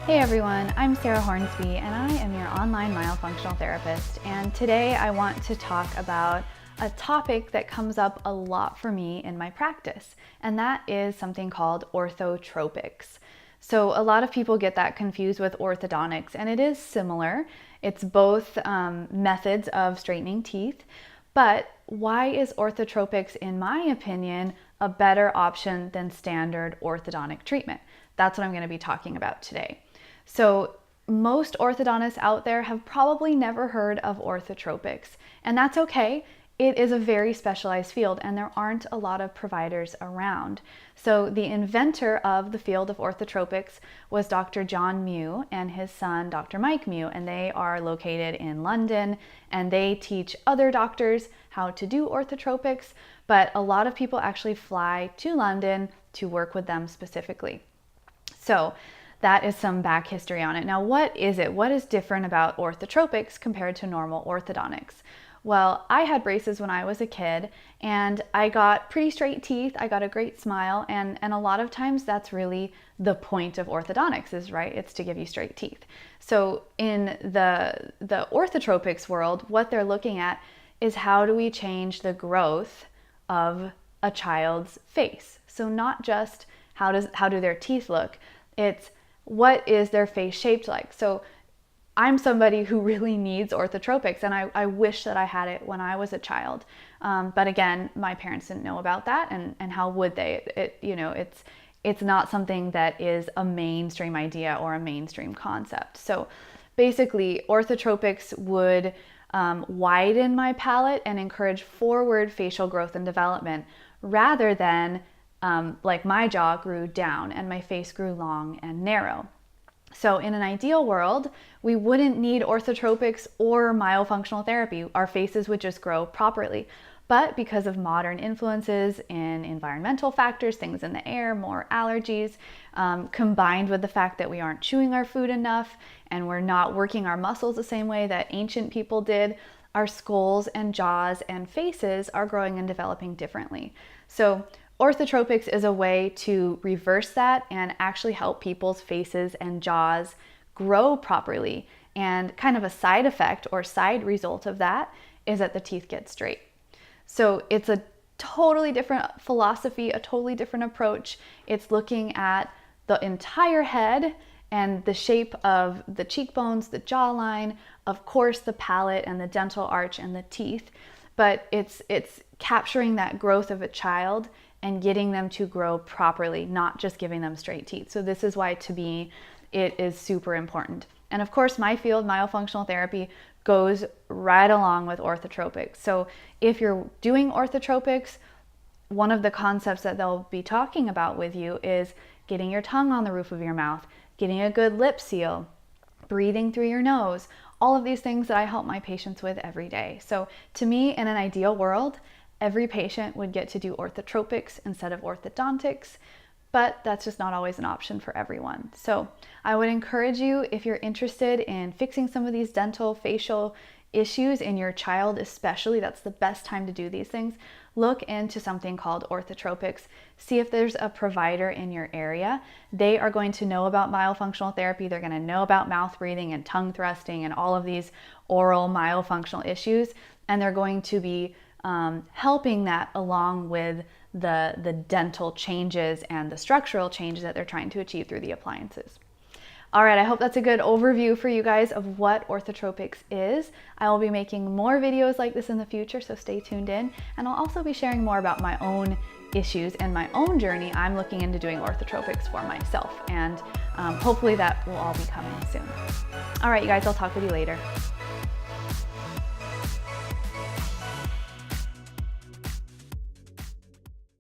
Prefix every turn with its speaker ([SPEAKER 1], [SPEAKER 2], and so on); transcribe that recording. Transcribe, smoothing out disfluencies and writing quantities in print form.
[SPEAKER 1] Hey everyone, I'm Sarah Hornsby and I am your online myofunctional therapist, and today I want to talk about a topic that comes up a lot for me in my practice, and that is something called orthotropics. So a lot of people get that confused with orthodontics, and it is similar. It's both methods of straightening teeth, but why is orthotropics, in my opinion, a better option than standard orthodontic treatment? That's what I'm going to be talking about today. So most orthodontists out there have probably never heard of orthotropics, and that's okay. It is a very specialized field and there aren't a lot of providers around. So the inventor of the field of orthotropics was Dr. John Mew and his son, Dr. Mike Mew, and they are located in London, and they teach other doctors how to do orthotropics, but a lot of people actually fly to London to work with them specifically. So that is some back history on it. Now, what is it? What is different about orthotropics compared to normal orthodontics? Well, I had braces when I was a kid and I got pretty straight teeth. I got a great smile, and a lot of times that's really the point of orthodontics is, right? It's to give you straight teeth. So in the orthotropics world, what they're looking at is how do we change the growth of a child's face? So not just how do their teeth look, it's what is their face shaped like. So I'm somebody who really needs orthotropics, and I wish that I had it when I was a child. But again, my parents didn't know about that, and how would they? It's not something that is a mainstream idea or a mainstream concept. So basically, orthotropics would widen my palate and encourage forward facial growth and development rather than like my jaw grew down and my face grew long and narrow. So in an ideal world, we wouldn't need orthotropics or myofunctional therapy. Our faces would just grow properly. But because of modern influences in environmental factors, things in the air, more allergies, combined with the fact that we aren't chewing our food enough and we're not working our muscles the same way that ancient people did, our skulls and jaws and faces are growing and developing differently. So orthotropics is a way to reverse that and actually help people's faces and jaws grow properly. And kind of a side effect or side result of that is that the teeth get straight. So it's a totally different philosophy, a totally different approach. It's looking at the entire head and the shape of the cheekbones, the jawline, of course the palate and the dental arch and the teeth, but it's capturing that growth of a child and getting them to grow properly, not just giving them straight teeth. So this is why, to me, it is super important. And of course, my field, myofunctional therapy, goes right along with orthotropics. So if you're doing orthotropics, one of the concepts that they'll be talking about with you is getting your tongue on the roof of your mouth, getting a good lip seal, breathing through your nose, all of these things that I help my patients with every day. So to me, in an ideal world, every patient would get to do orthotropics instead of orthodontics, but that's just not always an option for everyone. So I would encourage you, if you're interested in fixing some of these dental facial issues in your child especially, that's the best time to do these things. Look into something called orthotropics. See if there's a provider in your area. They are going to know about myofunctional therapy. They're going to know about mouth breathing and tongue thrusting and all of these oral myofunctional issues, and they're going to be helping that along with the dental changes and the structural changes that they're trying to achieve through the appliances. All right, I hope that's a good overview for you guys of what orthotropics is. I will be making more videos like this in the future, so stay tuned in. And I'll also be sharing more about my own issues and my own journey. I'm looking into doing orthotropics for myself, and hopefully that will all be coming soon. All right, you guys, I'll talk with you later.